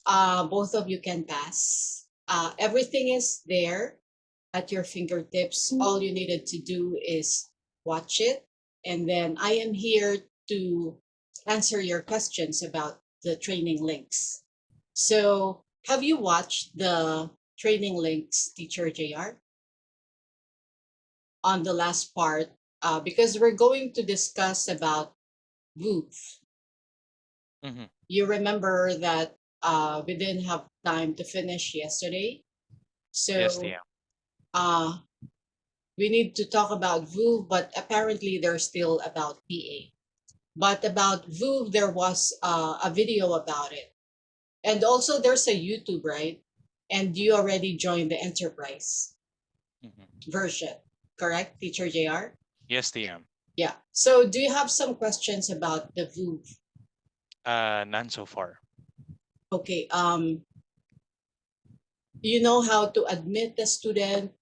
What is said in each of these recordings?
both of you can pass. Everything is there at your fingertips. All you needed to do is watch it. And then I am here to answer your questions about the training links. So, have you watched the training links, Teacher JR, on the last part? Because we're going to discuss about VOOF. Mm-hmm. You remember that we didn't have time to finish yesterday. Yes, So TM. uh, we need to talk about VOOV, but apparently there's still about PA. But about VOOV, there was a video about it. And also there's a YouTube, right? And you already joined the enterprise Mm-hmm. version, correct, Teacher JR? Yes, TM. Yeah. So do you have some questions about the VOOV? None so far. Okay. You know how to admit the student,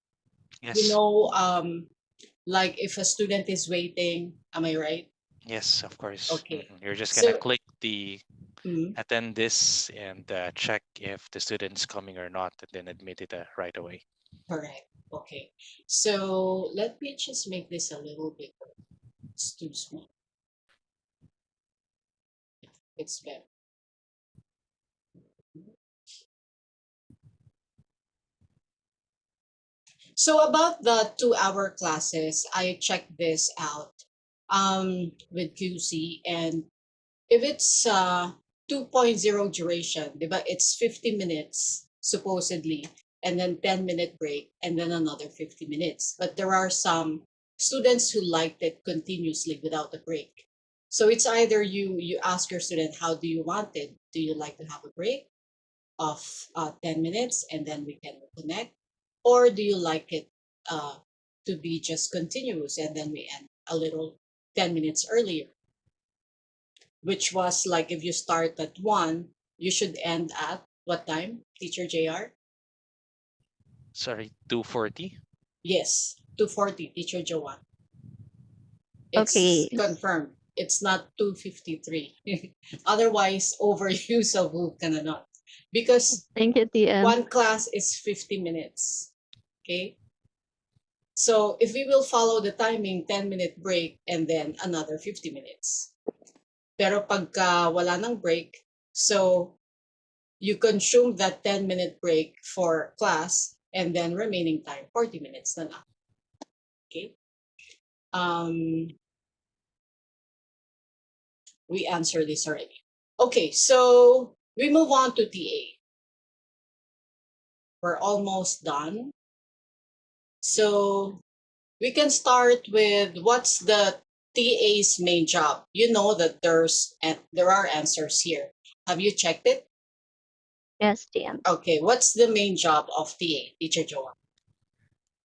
you Yes. know, like if a student is waiting, am I right? Yes, of course. Okay. You're just gonna So, click the mm, attend this and check if the student's coming or not, and then admit it right away. correct. Okay. So let me just make this a little bigger. It's too small. It's better. So about the 2 hour classes, I checked this out with QC, and if it's 2.0 duration, diba, it's 50 minutes supposedly, and then 10-minute break, and then another 50 minutes. But there are some students who liked it continuously without a break. So it's either you ask your student, how do you want it? Do you like to have a break of 10 minutes and then we can reconnect? Or do you like it uh, to be just continuous and then we end a little 10 minutes earlier? Which was like if you start at 1, you should end at what time, Teacher JR? Sorry, 2:40. Yes, 2:40, Teacher Joanne. It's Okay. confirmed. It's not 2:53. Otherwise, overuse of who can not. Because Thank you, TM. one class is 50 minutes. Okay? So if we will follow the timing, 10-minute break and then another 50 minutes. Pero pagka wala ng break, so you consume that 10-minute break for class and then remaining time 40 minutes na lang. Okay? Um, we answered this already. Okay, so we move on to TA. We're almost done. So we can start with what's the TA's main job. You know that there are answers here. Have you checked it? Yes, TM. Okay, what's the main job of TA, Teacher Joanne?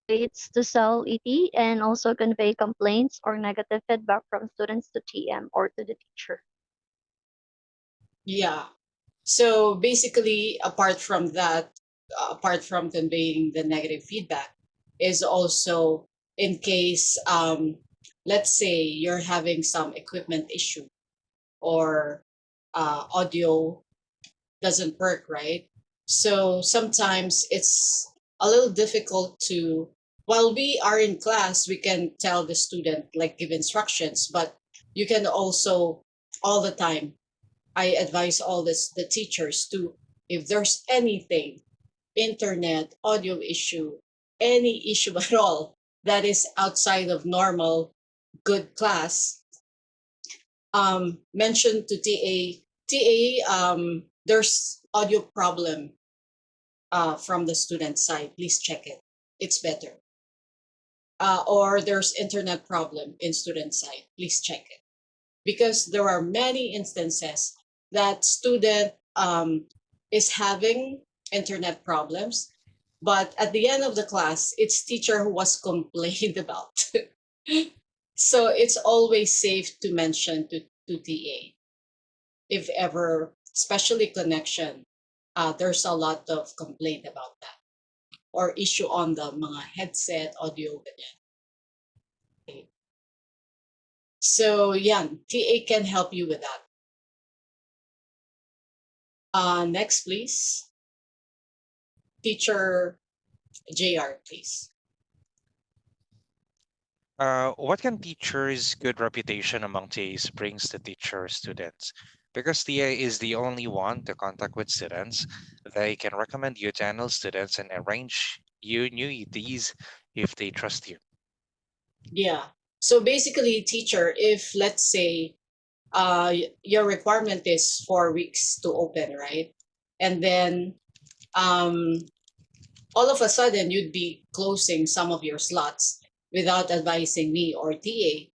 It's to sell ET and also convey complaints or negative feedback from students to TM or to the teacher. Yeah. So basically, apart from conveying the negative feedback, is also in case, let's say you're having some equipment issue or audio doesn't work, right? So sometimes it's a little difficult to, while we are in class, we can tell the student, like give instructions, but you can also all the time I advise all the teachers to, if there's anything, internet, audio issue, any issue at all that is outside of normal good class, mention to TA, there's audio problem from the student side. Please check it. It's better. Or there's internet problem in student side. Please check it. Because there are many instances that student is having internet problems, but at the end of the class, it's teacher who was complained about. So it's always safe to mention to TA if ever, especially connection, there's a lot of complaint about that or issue on the mga headset, audio, ganyan. Okay. So yeah, TA can help you with that. Next, please. Teacher JR, please. What can teachers' good reputation among TAs brings to teacher students? Because TA is the only one to contact with students, they can recommend you to handle students and arrange you new ETs if they trust you. Yeah. So basically, teacher, if let's say your requirement is 4 weeks to open, right? And then um, all of a sudden you'd be closing some of your slots without advising me or TA.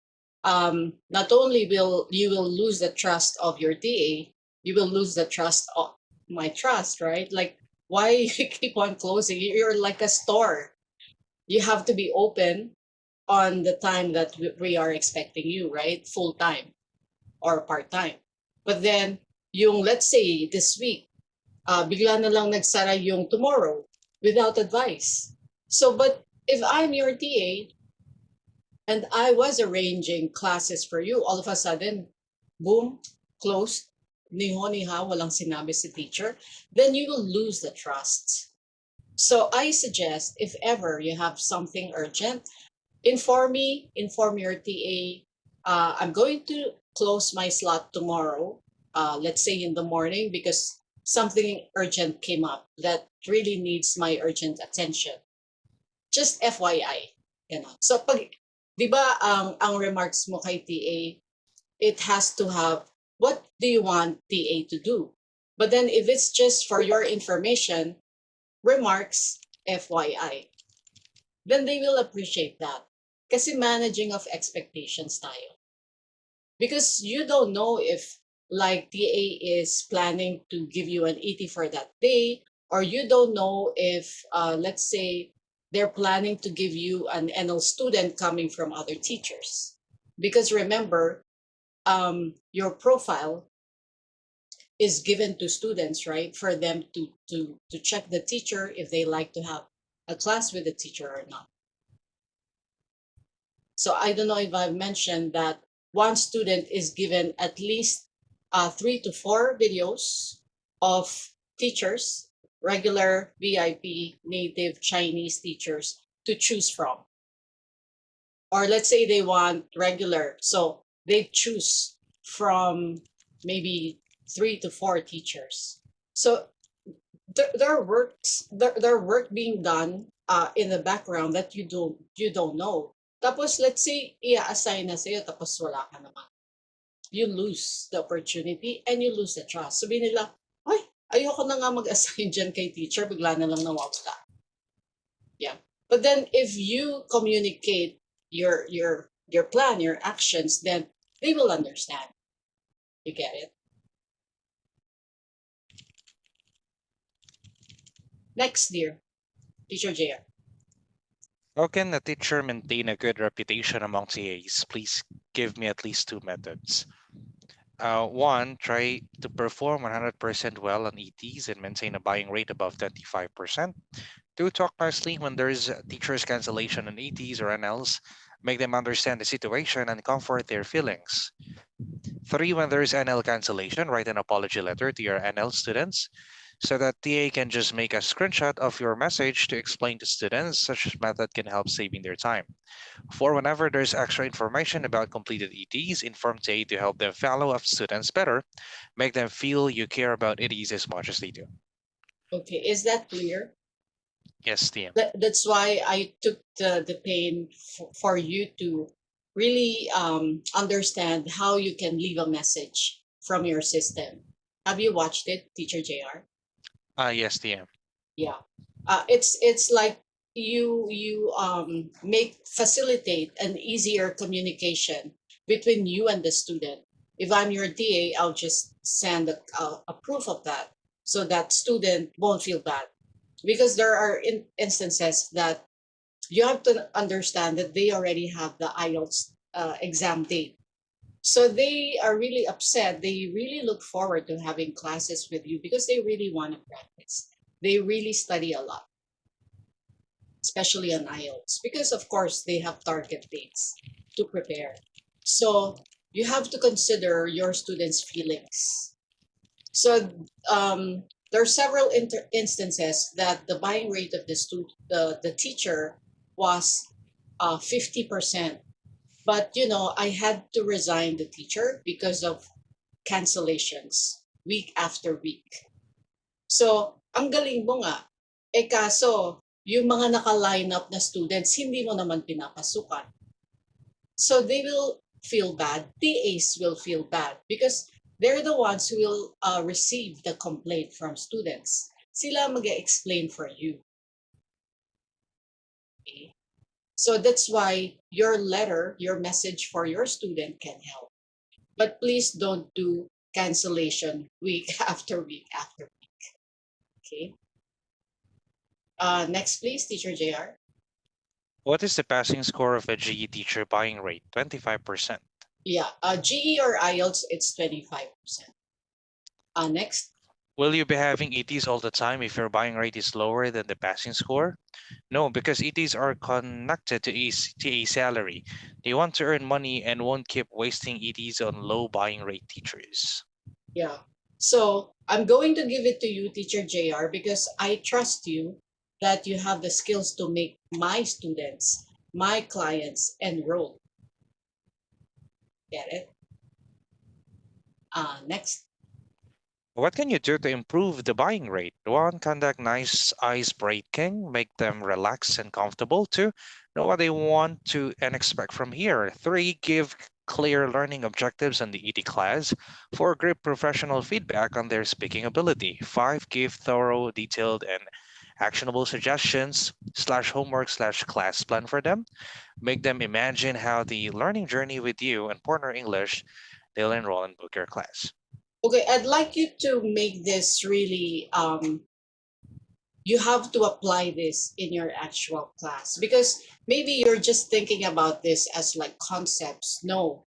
Not only will you will lose the trust of your TA, you will lose the trust of my trust, right? Like, why you keep on closing? You're like a store. You have to be open on the time that we are expecting you, right? Full time or part time. But then, yung let's say this week, bigla na lang nagsara yung tomorrow without advice. So, but if I'm your TA and I was arranging classes for you, all of a sudden, boom, closed, niho-niha, walang sinabi si teacher, then you will lose the trust. So I suggest if ever you have something urgent, inform me, inform your TA. I'm going to close my slot tomorrow, let's say in the morning, because something urgent came up that really needs my urgent attention. Just FYI. Ganun. So pag, di ba ang remarks mo kay TA, it has to have, what do you want TA to do? But then if it's just for your information, remarks, FYI, then they will appreciate that. Kasi managing of expectations tayo. Because you don't know if like TA is planning to give you an ET for that day, or you don't know if, let's say, they're planning to give you an NL student coming from other teachers. Because remember, your profile is given to students, right? For them to check the teacher if they like to have a class with the teacher or not. So I don't know if I've mentioned that one student is given at least 3 to 4 videos of teachers, regular, VIP, native Chinese teachers to choose from. Or let's say they want regular, so they choose from maybe 3 to 4 teachers. So there are work being done in the background that you don't know. Tapos let's say i-assign na sa'yo tapos wala ka naman. You lose the opportunity and you lose the trust. Sabihin nila, ay, ayoko na nga mag-assign dyan kay teacher, bigla na lang nawawala. Yeah. But then if you communicate your plan, your actions, then they will understand. You get it? Next, dear. Teacher JR. How can a teacher maintain a good reputation among TAs? Please give me at least two methods. One, try to perform 100% well on ETs and maintain a buying rate above 25%. Two, talk nicely when there's teachers' cancellation on ETs or NLs. Make them understand the situation and comfort their feelings. Three, when there's NL cancellation, write an apology letter to your NL students so that TA can just make a screenshot of your message to explain to students. Such method can help saving their time. For whenever there's extra information about completed ETs, inform TA to help them follow up students better. Make them feel you care about ETs as much as they do. Okay, is that clear? Yes, TM. That's why I took the pain for you to really understand how you can leave a message from your system. Have you watched it, Teacher JR? Yes, TM. Yeah. It's like you make facilitate an easier communication between you and the student. If I'm your TA, I'll just send a proof of that so that student won't feel bad, because there are instances that you have to understand that they already have the IELTS exam date. So they are really upset. They really look forward to having classes with you because they really want to practice. They really study a lot, especially on IELTS, because of course they have target dates to prepare. So you have to consider your students' feelings. So there are several instances that the buying rate of the teacher was 50%. But I had to resign the teacher because of cancellations week after week. So, ang galing mo nga. Kaso, yung mga naka-line up na students, hindi mo naman pinapasukan. So they will feel bad. TAs will feel bad because they're the ones who will receive the complaint from students. Sila mag-explain for you. Okay? So that's why your letter, your message for your student can help. But please don't do cancellation week after week after week. Okay. Next, please, Teacher JR. What is the passing score of a GE teacher buying rate? 25%. Yeah. GE or IELTS, it's 25%. Next. Will you be having ETs all the time if your buying rate is lower than the passing score? No, because ETs are connected to a salary. They want to earn money and won't keep wasting ETs on low buying rate teachers. Yeah. So I'm going to give it to you, Teacher JR, because I trust you that you have the skills to make my students, my clients enroll. Get it? Next. What can you do to improve the buying rate? One, conduct nice ice breaking, make them relaxed and comfortable. Two, know what they want to and expect from here. Three, give clear learning objectives on the ET class. Four, give professional feedback on their speaking ability. Five, give thorough, detailed, and actionable suggestions slash homework slash class plan for them. Make them imagine how the learning journey with you and partner English, they'll enroll and book your class. Okay, I'd like you to make this really, you have to apply this in your actual class because maybe you're just thinking about this as like concepts. No,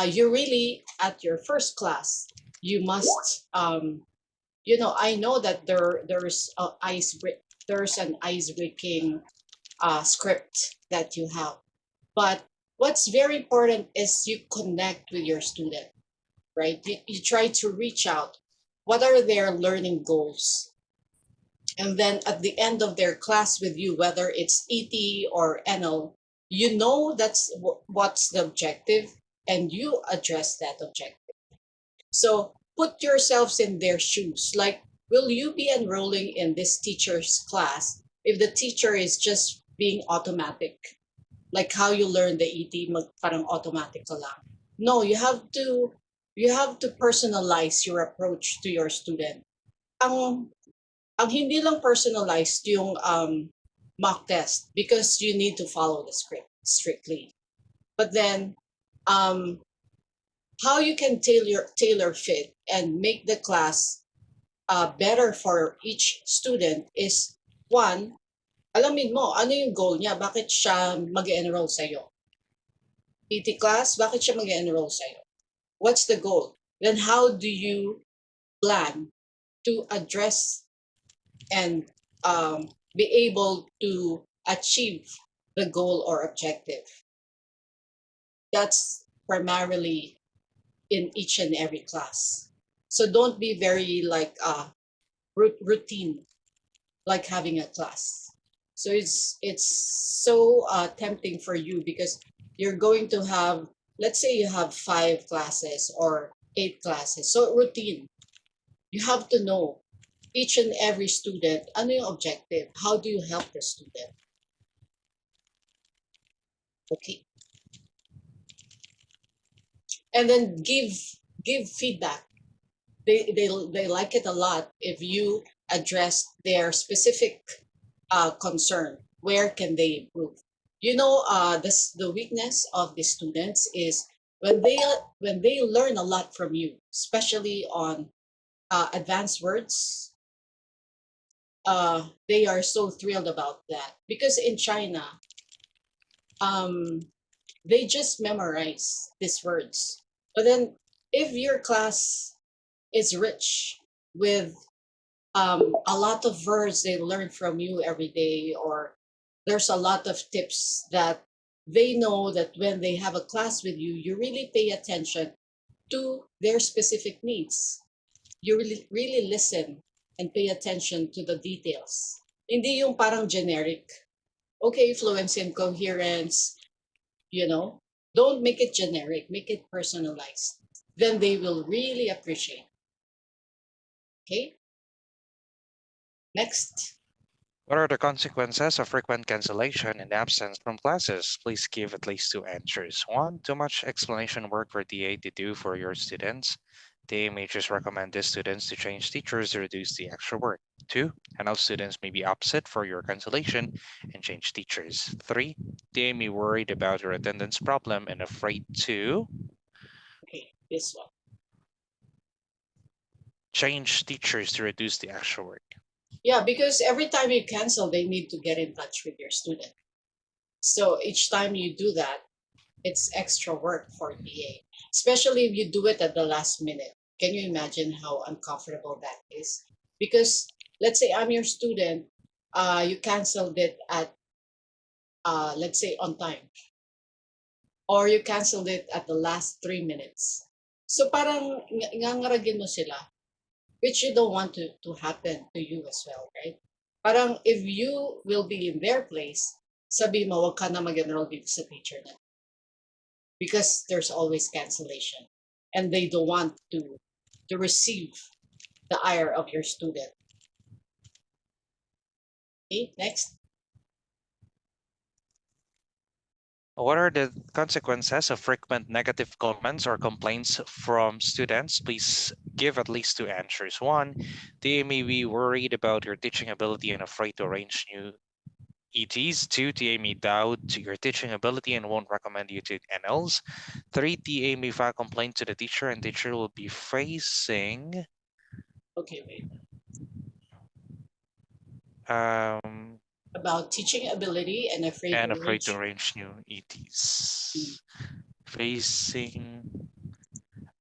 you're really at your first class. You must, I know that there's an ice breaking script that you have, but what's very important is you connect with your student, right? You try to reach out. What are their learning goals? And then at the end of their class with you, whether it's ET or NL, you know that's what's the objective, and you address that objective. So put yourselves in their shoes. Like, will you be enrolling in this teacher's class if the teacher is just being automatic? Like how you learn the ET, parang automatic ka lang. No, you have to personalize your approach to your student. Ang ang hindi lang personalized yung mock test because you need to follow the script strictly. But then um, how you can tailor fit and make the class better for each student is one, alamin mo ano yung goal niya, bakit siya mag-enroll sa'yo. PT class, bakit siya mag-enroll sa'yo? What's the goal? Then how do you plan to address and be able to achieve the goal or objective? That's primarily in each and every class. So don't be very like routine, like having a class. So it's so tempting for you because you're going to have, let's say you have 5 classes or 8 classes. So routine. You have to know each and every student, ano yung objective? How do you help the student? Okay. And then give feedback. They like it a lot if you address their specific concern. Where can they improve? The weakness of the students is when they learn a lot from you, especially on advanced words. They are so thrilled about that because in China, um, they just memorize these words. But then, if your class is rich with a lot of words they learn from you every day, or there's a lot of tips that they know that when they have a class with you, you really pay attention to their specific needs. You really listen and pay attention to the details. Hindi yung parang generic. Okay, fluency and coherence, you know, don't make it generic, make it personalized. Then they will really appreciate. Okay, next. What are the consequences of frequent cancellation and absence from classes? Please give at least two answers. One, too much explanation work for TA to do for your students. TA may just recommend the students to change teachers to reduce the extra work. Two, enough students may be upset for your cancellation and change teachers. Three, TA may worried about your attendance problem and afraid to Okay, this one. change teachers to reduce the extra work. Yeah, because every time you cancel, they need to get in touch with your student. So each time you do that, it's extra work for TA, especially if you do it at the last minute. Can you imagine how uncomfortable that is? Because let's say I'm your student, you canceled it at, let's say, on time, or you canceled it at the last 3 minutes. So parang ngangaragin mo sila, which you don't want to happen to you as well, right? Parang if you will be in their place, sabi mo, wag ka na mag-enroll dito sa teacher na. Because there's always cancellation. And they don't want to receive the ire of your student. Okay, next. What are the consequences of frequent negative comments or complaints from students? Please give at least two answers. One, they may be worried about your teaching ability and afraid to arrange new ETs. Two, TA may doubt your teaching ability and won't recommend you to NLs. Three, TA may file complaint to the teacher and teacher will be facing Okay, wait. um, About teaching ability and afraid to afraid to reach. arrange new ETs. Mm. Facing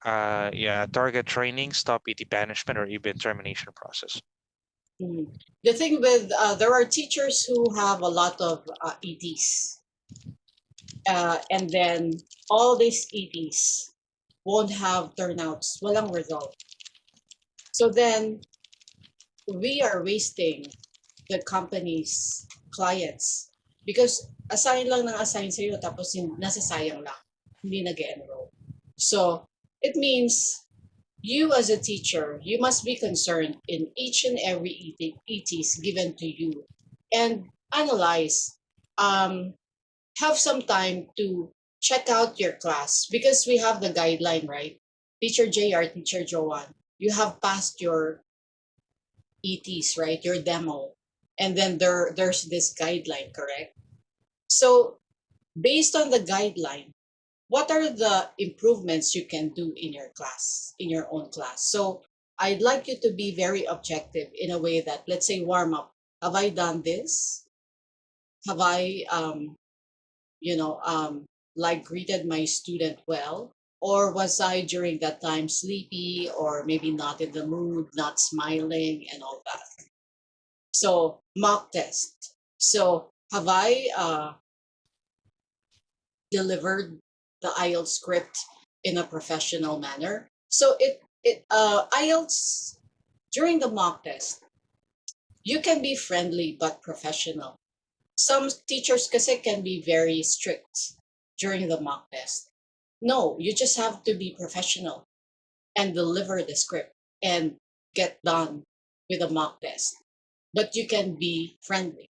target training, stop ET banishment, or even termination process. Mm. The thing with, there are teachers who have a lot of ETs. And then all these ETs won't have turnouts, walang result. So then we are wasting the company's clients because assign lang ng assign sa'yo tapos nasasayang lang, hindi nag-enroll. So it means you as a teacher, you must be concerned in each and every ETs given to you and analyze, have some time to check out your class because we have the guideline, right? Teacher JR, Teacher Joanne, you have passed your ETs, right? Your demo. And then there's this guideline, correct? So based on the guideline, what are the improvements you can do in your class, in your own class? So I'd like you to be very objective in a way that, let's say, warm up. Have I done this? Have I, like greeted my student well? Or was I during that time sleepy or maybe not in the mood, not smiling and all that? So mock test. So have I delivered the IELTS script in a professional manner? So IELTS during the mock test, you can be friendly but professional. Some teachers kasi can be very strict during the mock test. No, you just have to be professional and deliver the script and get done with a mock test. But you can be friendly.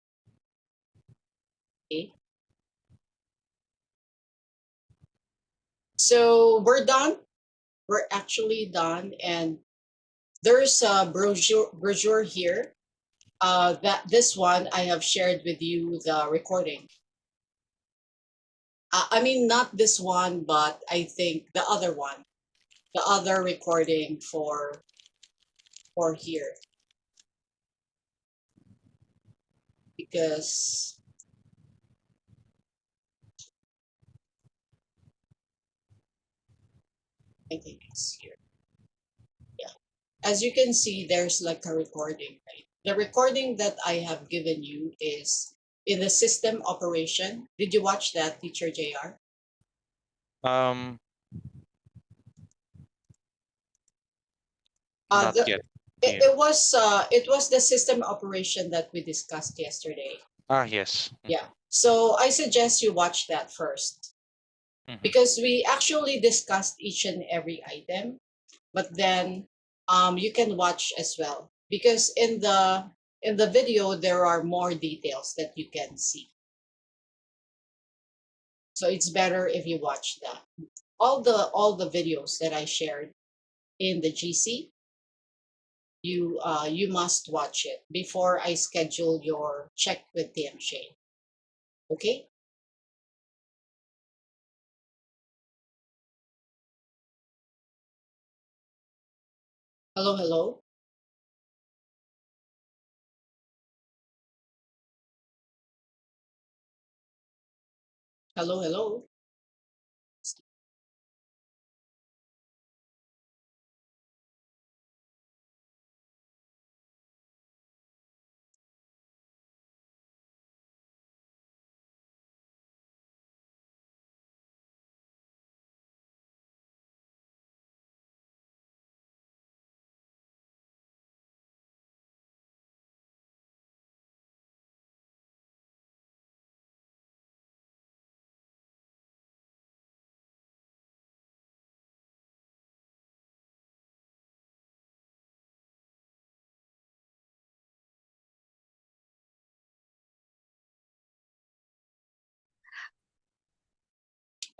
Okay. So we're done. We're actually done. And there's a brochure here. That this one I have shared with you the recording. I mean, not this one, but I think the other one, the other recording for here, because I think it's here. Yeah. As you can see, there's like a recording, right? The recording that I have given you is in the system operation. Did you watch that, Teacher JR? Um, Uh, Not the, yet, it, TM. it was the system operation that we discussed yesterday. Ah, yes. Yeah. So I suggest you watch that first Mm-hmm. because we actually discussed each and every item, but then you can watch as well because in the video there are more details that you can see. So it's better if you watch that. All the videos that I shared in the GC, you must watch it before I schedule your check with TM Shane. Okay? Hello, hello. Hello, hello.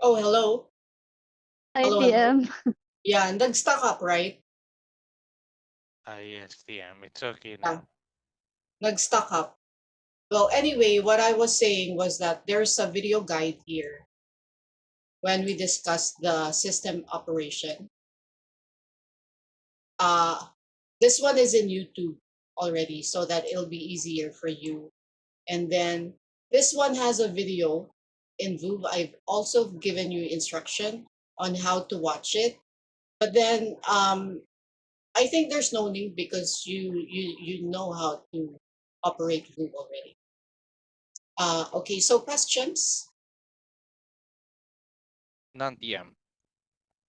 Oh, hello. Hi, Hello, hello. TM. Yeah, nag-stuck up, right? Ah, yes, TM. It's okay Yeah, now. nag-stuck up. Well, anyway, what I was saying was that there's a video guide here when we discussed the system operation. Uh, this one is in YouTube already, so that it'll be easier for you. And then this one has a video in VooV. I've also given you instruction on how to watch it. But then I think there's no need because you know how to operate VooV already. Okay, so questions? Non-TM.